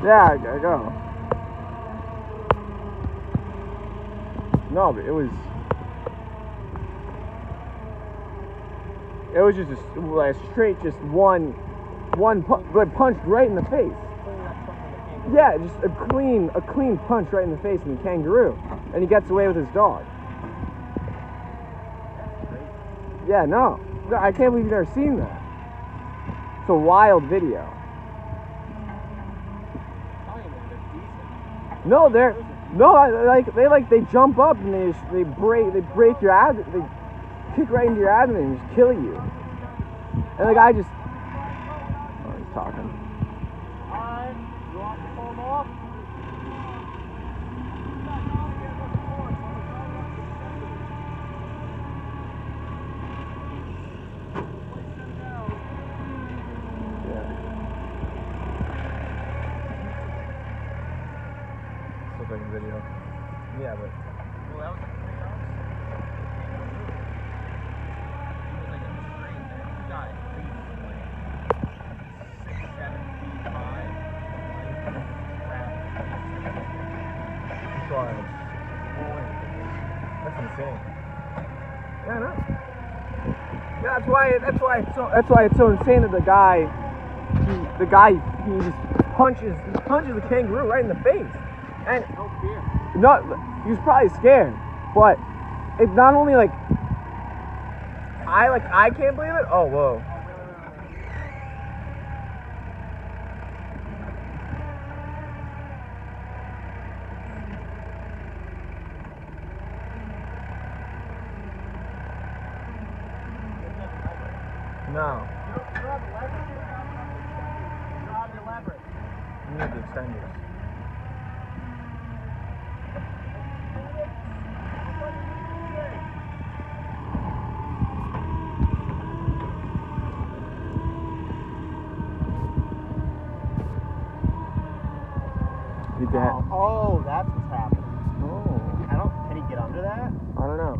Yeah, I go. No, but it was just like straight, just one but punched right in the face. Yeah, just a clean punch right in the face from the kangaroo, and he gets away with his dog. Yeah, no, I can't believe you've never seen that. It's a wild video. No, they jump up and they break your abdomen, they kick right into your abdomen and just kill you. And the guy just, oh, he's talking. Alright, you want to pull him off? Still taking video. Yeah, but. Well, that was like 3 hours. He was like a train there. He got at least like 6, 7 feet high. That's wild. That's insane. Yeah, no. Yeah, that's why it's so insane that the guy he just punches the kangaroo right in the face. And No fear. he was probably scared, but it not only like I can't believe it. Oh, whoa. No. You don't have the leverage? You don't have the leverage. You need the extenders. He did. Oh, that's what's happening. Oh. Can he get under that? I don't know.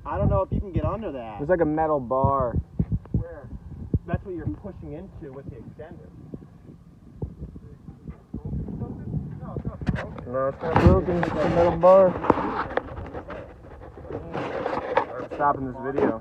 I don't know if you can get under that. There's like a metal bar. Where? That's what you're pushing into with the extender. No, it's not broken. It's a metal bar. I'm stopping this video.